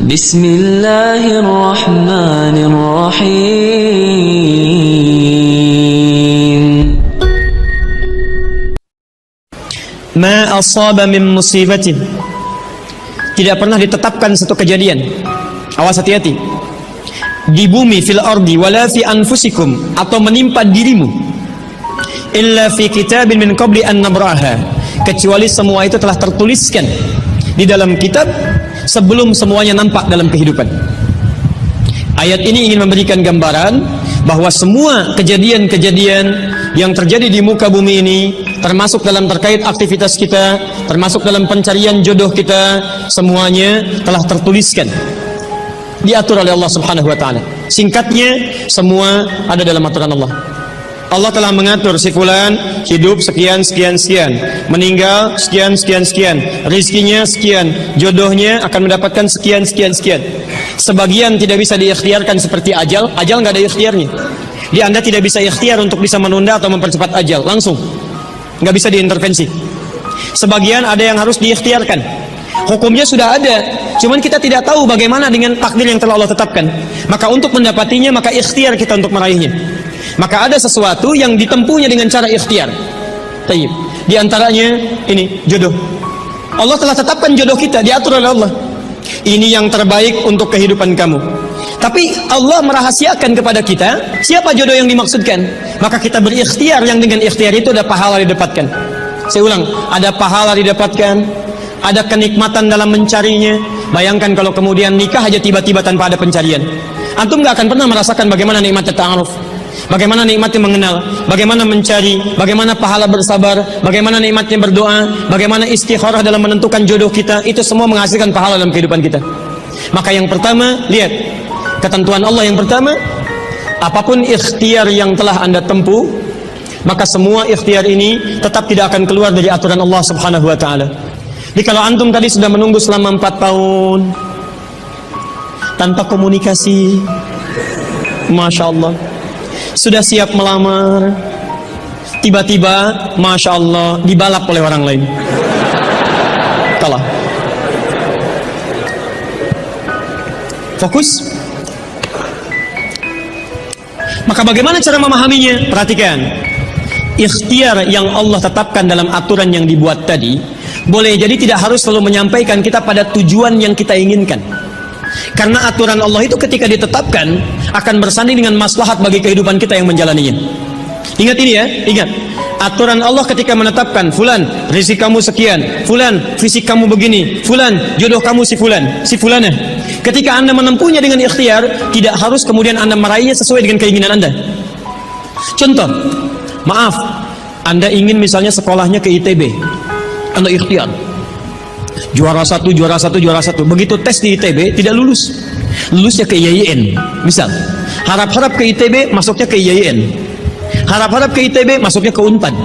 Bismillahirrahmanirrahim. Ma asaba min musibatin, tidak pernah ditetapkan satu kejadian, awas hati-hati, di bumi fil ardi wala fi anfusikum, atau menimpa dirimu, illa fi kitabin min qabli an nabraha, kecuali semua itu telah tertuliskan di dalam kitab sebelum semuanya nampak dalam kehidupan. Ayat ini ingin memberikan gambaran bahwa semua kejadian-kejadian yang terjadi di muka bumi ini, termasuk dalam terkait aktivitas kita, termasuk dalam pencarian jodoh kita, semuanya telah tertuliskan, diatur oleh Allah Subhanahu wa taala. Singkatnya, semua ada dalam aturan Allah. Allah telah mengatur si fulan hidup sekian sekian sekian, meninggal sekian sekian sekian, rizkinya sekian, jodohnya akan mendapatkan sekian sekian sekian. Sebagian tidak bisa diikhtiarkan seperti ajal, ajal nggak ada ikhtiarnya. Di Anda tidak bisa ikhtiar untuk bisa menunda atau mempercepat ajal, langsung nggak bisa diintervensi. Sebagian ada yang harus diikhtiarkan, hukumnya sudah ada, cuman kita tidak tahu bagaimana dengan takdir yang telah Allah tetapkan. Maka untuk mendapatinya, maka ikhtiar kita untuk meraihnya. Maka ada sesuatu yang ditempuhnya dengan cara ikhtiar. Tayyib. Di antaranya ini jodoh. Allah telah tetapkan jodoh kita, diatur oleh Allah. Ini yang terbaik untuk kehidupan kamu. Tapi Allah merahasiakan kepada kita siapa jodoh yang dimaksudkan. Maka kita berikhtiar, yang dengan ikhtiar itu ada pahala didapatkan. Saya ulang, ada pahala didapatkan, ada kenikmatan dalam mencarinya. Bayangkan kalau kemudian nikah aja tiba-tiba tanpa ada pencarian. Antum gak akan pernah merasakan bagaimana nikmatnya ta'aruf, bagaimana nikmatnya mengenal, bagaimana mencari, bagaimana pahala bersabar, bagaimana nikmatnya berdoa, bagaimana istikharah dalam menentukan jodoh kita. Itu semua menghasilkan pahala dalam kehidupan kita. Maka yang pertama, lihat ketentuan Allah yang pertama, apapun ikhtiar yang telah Anda tempuh, maka semua ikhtiar ini tetap tidak akan keluar dari aturan Allah Subhanahu wa taala. Jadi kalau antum tadi sudah menunggu selama 4 tahun tanpa komunikasi, Masya Allah, sudah siap melamar, tiba-tiba Masya Allah dibalap oleh orang lain, kalah. Fokus. Maka bagaimana cara memahaminya? Perhatikan, ikhtiar yang Allah tetapkan dalam aturan yang dibuat tadi, boleh jadi tidak harus selalu menyampaikan kita pada tujuan yang kita inginkan. Karena aturan Allah itu ketika ditetapkan akan bersanding dengan maslahat bagi kehidupan kita yang menjalaninya. Ingat ini ya, ingat. Aturan Allah ketika menetapkan, fulan rezeki kamu sekian, fulan fisik kamu begini, fulan jodoh kamu si fulan, si fulanah. Ketika Anda menempuhnya dengan ikhtiar, tidak harus kemudian Anda meraihnya sesuai dengan keinginan Anda. Contoh, maaf, Anda ingin misalnya sekolahnya ke ITB, Anda ikhtiar juara satu, juara satu, juara satu. Begitu tes di ITB tidak lulus, lulusnya ke IAIN misal. Harap-harap ke ITB, masuknya ke IAIN. Harap-harap ke ITB, masuknya ke UNPAD.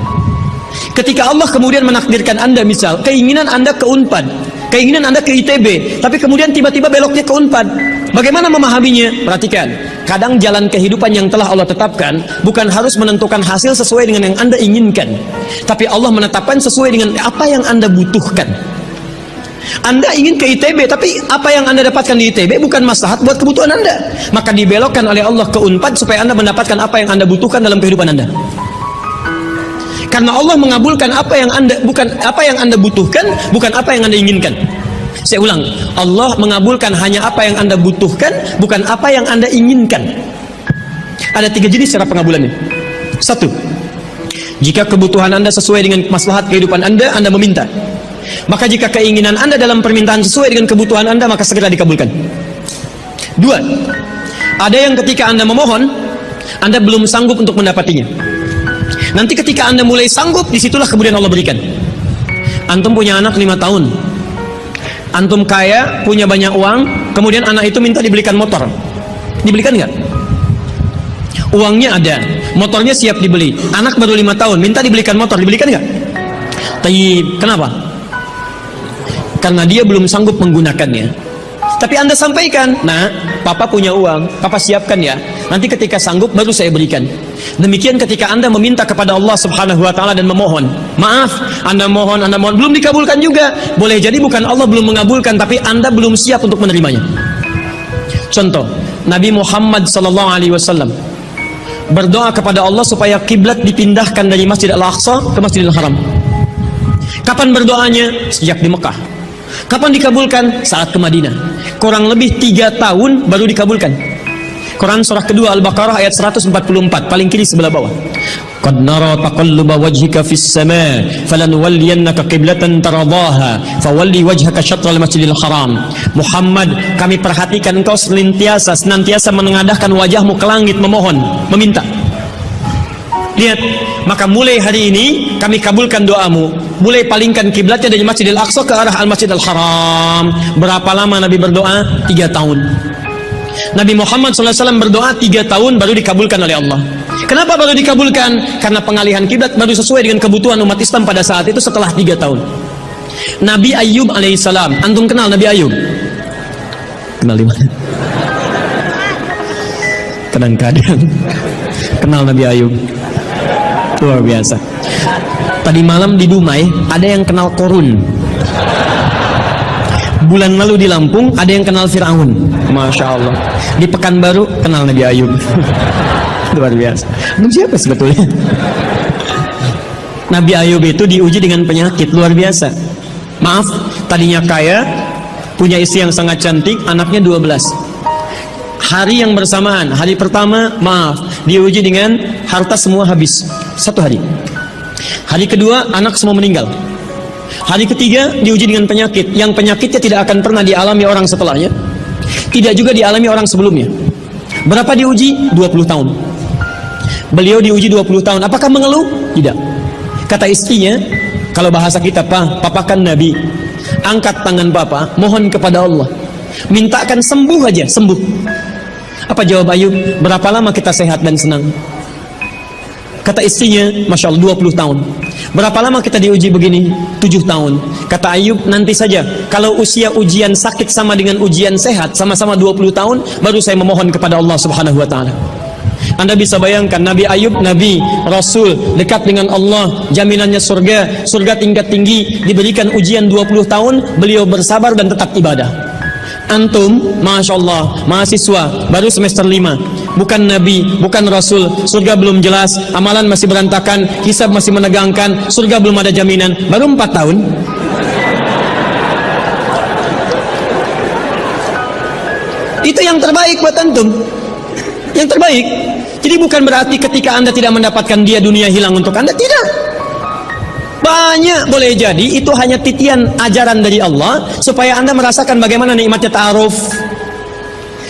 Ketika Allah kemudian menakdirkan Anda misal, keinginan Anda ke UNPAD, keinginan Anda ke ITB, tapi kemudian tiba-tiba beloknya ke UNPAD, bagaimana memahaminya? Perhatikan, kadang jalan kehidupan yang telah Allah tetapkan bukan harus menentukan hasil sesuai dengan yang Anda inginkan, tapi Allah menetapkan sesuai dengan apa yang Anda butuhkan. Anda ingin ke ITB, tapi apa yang Anda dapatkan di ITB bukan maslahat buat kebutuhan Anda, maka dibelokkan oleh Allah ke UNPAD supaya Anda mendapatkan apa yang Anda butuhkan dalam kehidupan Anda. Karena Allah mengabulkan apa yang Anda butuhkan, bukan apa yang Anda inginkan. Saya ulang, Allah mengabulkan hanya apa yang Anda butuhkan, bukan apa yang Anda inginkan. Ada 3 jenis cara pengabulannya. 1, jika kebutuhan Anda sesuai dengan maslahat kehidupan Anda meminta. Maka jika keinginan Anda dalam permintaan sesuai dengan kebutuhan Anda, maka segera dikabulkan. 2, ada yang ketika Anda memohon, Anda belum sanggup untuk mendapatinya. Nanti ketika Anda mulai sanggup, disitulah kemudian Allah berikan. Antum punya anak 5 tahun, antum kaya, punya banyak uang, kemudian anak itu minta dibelikan motor, dibelikan nggak? Uangnya ada, motornya siap dibeli, anak baru 5 tahun, minta dibelikan motor, dibelikan nggak? Tayyib, kenapa? Karena dia belum sanggup menggunakannya. Tapi Anda sampaikan, nah, papa punya uang, papa siapkan ya, nanti ketika sanggup baru saya berikan. Demikian ketika Anda meminta kepada Allah Subhanahu wa taala dan memohon. Maaf, Anda mohon, belum dikabulkan juga. Boleh jadi bukan Allah belum mengabulkan, tapi Anda belum siap untuk menerimanya. Contoh, Nabi Muhammad SAW berdoa kepada Allah supaya kiblat dipindahkan dari Masjid Al-Aqsa ke Masjidil Haram. Kapan berdoanya? Sejak di Mekah. Kapan dikabulkan? Saat ke Madinah. Kurang lebih 3 tahun baru dikabulkan. Quran surah kedua Al-Baqarah ayat 144, paling kiri sebelah bawah. Qad nara taqalluba wajhika fis sama' falanuwalliyannaka qiblatan taradaha fawalli wajhaka syatrul Masjidil Haram. Muhammad, kami perhatikan engkau senantiasa menengadahkan wajahmu ke langit memohon, meminta. Lihat, maka mulai hari ini kami kabulkan doamu. Mulai palingkan kiblatnya dari Masjidil Aqsa ke arah Al-Masjidil Haram. Berapa lama Nabi berdoa? 3 tahun. Nabi Muhammad SAW berdoa 3 tahun baru dikabulkan oleh Allah. Kenapa baru dikabulkan? Karena pengalihan kiblat baru sesuai dengan kebutuhan umat Islam pada saat itu setelah 3 tahun. Nabi Ayub alaihissalam, antum kenal Nabi Ayub? Kenal di mana? Kadang-kadang kenal Nabi Ayub. Luar biasa. Tadi malam di Dumai ada yang kenal Korun. Bulan lalu di Lampung ada yang kenal Fir'aun. Masya Allah. Di Pekanbaru kenal Nabi Ayub. Luar biasa. Siapa sebetulnya? Nabi Ayub itu diuji dengan penyakit luar biasa. Maaf, tadinya kaya, punya istri yang sangat cantik, anaknya 12. Hari yang bersamaan, hari pertama, maaf, diuji dengan harta semua habis 1 hari. Hari kedua, anak semua meninggal. Hari ketiga, diuji dengan penyakit, yang penyakitnya tidak akan pernah dialami orang setelahnya, tidak juga dialami orang sebelumnya. Berapa diuji? 20 tahun. Beliau diuji 20 tahun. Apakah mengeluh? Tidak. Kata istrinya, kalau bahasa kita, papa kan Nabi, angkat tangan papa, mohon kepada Allah, mintakan sembuh aja, sembuh. Apa jawab Ayub? Berapa lama kita sehat dan senang? Kata istrinya, Masya Allah, 20 tahun. Berapa lama kita diuji begini? 7 tahun. Kata Ayub, nanti saja, kalau usia ujian sakit sama dengan ujian sehat, sama-sama 20 tahun, baru saya memohon kepada Allah Subhanahu wa ta'ala. Anda bisa bayangkan, Nabi Ayub, Nabi, Rasul, dekat dengan Allah, jaminannya surga, surga tingkat tinggi, diberikan ujian 20 tahun, beliau bersabar dan tetap ibadah. Antum, Masya Allah, mahasiswa, baru semester 5, bukan Nabi, bukan Rasul, surga belum jelas, amalan masih berantakan, hisab masih menegangkan, surga belum ada jaminan, baru 4 tahun. Itu yang terbaik buat antum. Yang terbaik. Jadi bukan berarti ketika Anda tidak mendapatkan dia, dunia hilang untuk Anda. Tidak. Banyak boleh jadi itu hanya titian ajaran dari Allah supaya Anda merasakan bagaimana nikmatnya ta'aruf,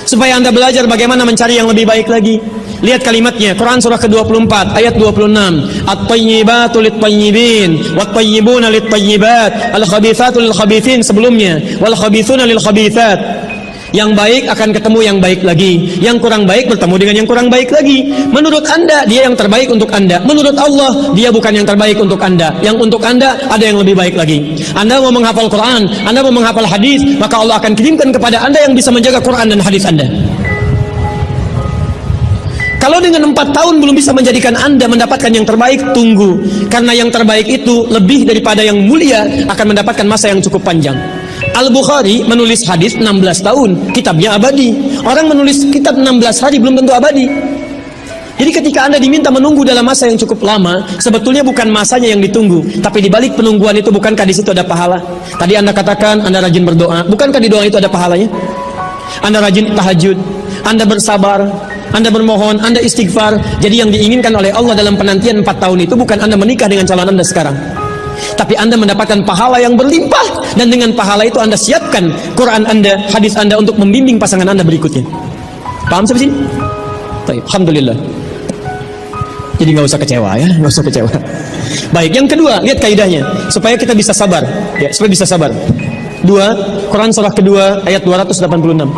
supaya Anda belajar bagaimana mencari yang lebih baik lagi. Lihat kalimatnya, Quran surah ke-24 ayat 26, at-tayyibatu lit-tayyibin wat-tayyibuna lit-tayyibat al-khabithatu lil-khabithin, sebelumnya wal khabithuna lil-khabithat. Yang baik akan ketemu yang baik lagi, yang kurang baik bertemu dengan yang kurang baik lagi. Menurut Anda, dia yang terbaik untuk Anda. Menurut Allah, dia bukan yang terbaik untuk Anda. Yang untuk Anda, ada yang lebih baik lagi. Anda mau menghafal Quran, Anda mau menghafal hadis, maka Allah akan kirimkan kepada Anda yang bisa menjaga Quran dan hadis Anda. Kalau dengan 4 tahun belum bisa menjadikan Anda mendapatkan yang terbaik, tunggu. Karena yang terbaik itu lebih daripada yang mulia, akan mendapatkan masa yang cukup panjang. Al-Bukhari menulis hadis 16 tahun, kitabnya abadi. Orang menulis kitab 16 hari belum tentu abadi. Jadi ketika Anda diminta menunggu dalam masa yang cukup lama, sebetulnya bukan masanya yang ditunggu, tapi di balik penungguan itu bukankah di situ ada pahala? Tadi Anda katakan Anda rajin berdoa, bukankah di doa itu ada pahalanya? Anda rajin tahajud, Anda bersabar, Anda bermohon, Anda istighfar. Jadi yang diinginkan oleh Allah dalam penantian 4 tahun itu bukan Anda menikah dengan calon Anda sekarang, tapi Anda mendapatkan pahala yang berlimpah, dan dengan pahala itu Anda siapkan Quran Anda, hadis Anda untuk membimbing pasangan Anda berikutnya. Paham sampai sini? Baik, alhamdulillah. Jadi nggak usah kecewa ya, nggak usah kecewa. Baik, yang kedua, lihat kaidahnya supaya kita bisa sabar, ya, supaya bisa sabar. 2 Quran surah kedua ayat 286.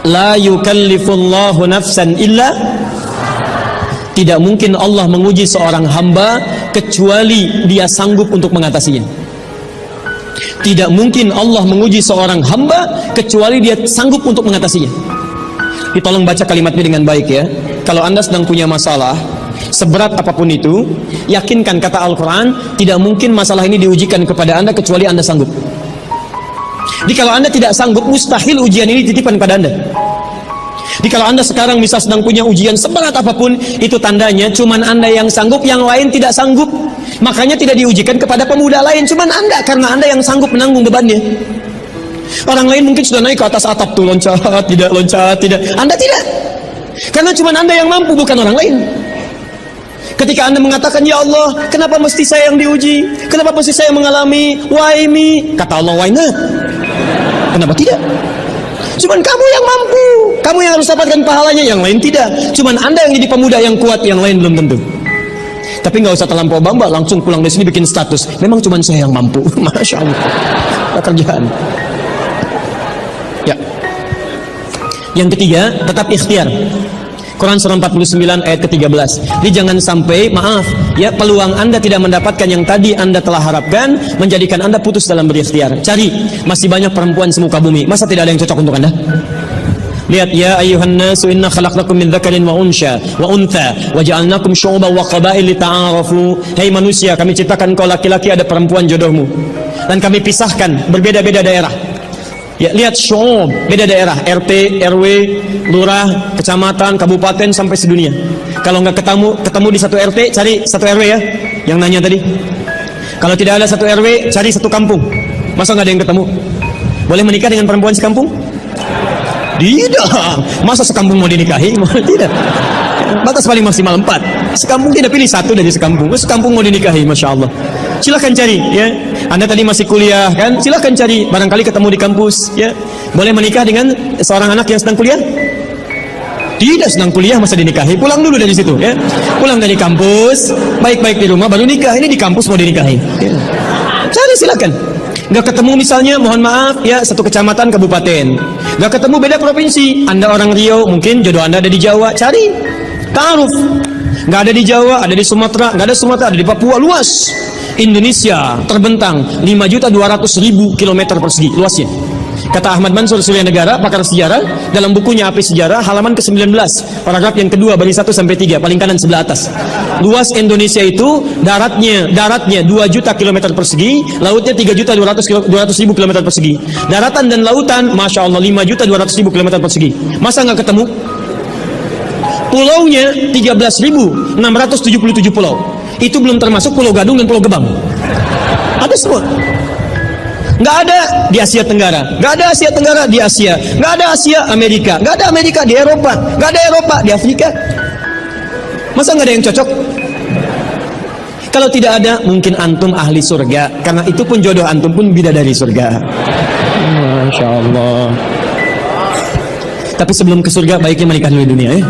La yukallifullahu nafsan illa, tidak mungkin Allah menguji seorang hamba kecuali dia sanggup untuk mengatasinya. Tidak mungkin Allah menguji seorang hamba kecuali dia sanggup untuk mengatasinya. Tolong baca kalimatnya dengan baik ya. Kalau Anda sedang punya masalah, seberat apapun itu, yakinkan kata Al-Quran, tidak mungkin masalah ini diujikan kepada Anda kecuali Anda sanggup. Jadi kalau Anda tidak sanggup, mustahil ujian ini titipan pada Anda. Jadi kalau Anda sekarang misal sedang punya ujian seberat apapun, itu tandanya cuman Anda yang sanggup, yang lain tidak sanggup. Makanya tidak diujikan kepada pemuda lain, cuman Anda, karena Anda yang sanggup menanggung bebannya. Orang lain mungkin sudah naik ke atas atap tuh, loncat, tidak. Anda tidak. Karena cuman Anda yang mampu, bukan orang lain. Ketika Anda mengatakan, ya Allah, kenapa mesti saya yang diuji? Kenapa mesti saya mengalami? Why me? Kata Allah, why not? Kenapa tidak? Cuman kamu yang mampu, kamu yang harus dapatkan pahalanya, yang lain tidak. Cuman Anda yang jadi pemuda yang kuat, yang lain belum tentu. Tapi nggak usah terlampau bamba, langsung pulang dari sini bikin status. Memang cuman saya yang mampu. Masya Allah, pekerjaan. Ya. Yang ketiga, tetap ikhtiar. Quran surah 49 ayat ke-13. Jadi jangan sampai, maaf, ya, peluang Anda tidak mendapatkan yang tadi Anda telah harapkan, menjadikan Anda putus dalam berikhtiar. Cari, masih banyak perempuan semuka bumi. Masa tidak ada yang cocok untuk Anda? Lihat, ya ayuhan nasu inna khalaqnakum min dzakarin wa untha wa ja'alnakum syu'uban wa qabail lita'arafu. Hei manusia, kami ciptakan kau laki-laki, ada perempuan jodohmu. Dan kami pisahkan berbeda-beda daerah. Ya, lihat syu'ub, beda daerah, RT, RW, lurah, kecamatan, kabupaten, sampai sedunia. Kalau nggak ketemu di satu RT, cari satu RW ya, yang nanya tadi. Kalau tidak ada satu RW, cari satu kampung. Masa nggak ada yang ketemu? Boleh menikah dengan perempuan sekampung? Tidak. Masa sekampung mau dinikahi? Tidak. Batas paling maksimal 4. Sekampung tidak pilih satu dari sekampung. Sekampung mau dinikahi, Masya Allah. Silahkan cari, ya. Anda tadi masih kuliah, kan? Silahkan cari. Barangkali ketemu di kampus, ya. Boleh menikah dengan seorang anak yang sedang kuliah? Tidak sedang kuliah, masa dinikahi? Pulang dulu dari situ, ya. Pulang dari kampus, baik-baik di rumah, baru nikah. Ini di kampus mau dinikahi. Ya. Cari, silakan. Nggak ketemu misalnya, mohon maaf, ya, satu kecamatan, kabupaten. Nggak ketemu, beda provinsi. Anda orang Riau, mungkin jodoh Anda ada di Jawa. Cari, ta'aruf. Nggak ada di Jawa, ada di Sumatera. Nggak ada Sumatera, ada di Papua. Luas. Indonesia terbentang 5.200.000 km persegi luasnya. Kata Ahmad Mansur Surya Negara, pakar sejarah, dalam bukunya Api Sejarah, halaman ke-19, paragraf yang kedua, baris 1 sampai 3, paling kanan sebelah atas. Luas Indonesia itu daratnya 2 juta km persegi, lautnya 3.200.000 km persegi. Daratan dan lautan, Masya Allah, 5.200.000 km persegi. Masa nggak ketemu? Pulaunya 13.677 pulau. Itu belum termasuk Pulau Gadung dan Pulau Gebang. Ada semua. Nggak ada di Asia Tenggara, nggak ada Asia Tenggara di Asia, nggak ada Asia Amerika, nggak ada Amerika di Eropa, nggak ada Eropa di Afrika. Masa nggak ada yang cocok? Kalau tidak ada, mungkin antum ahli surga, karena itu pun jodoh antum pun bidadari surga. Masya Allah. Tapi sebelum ke surga, baiknya menikah dulu di dunia, ya.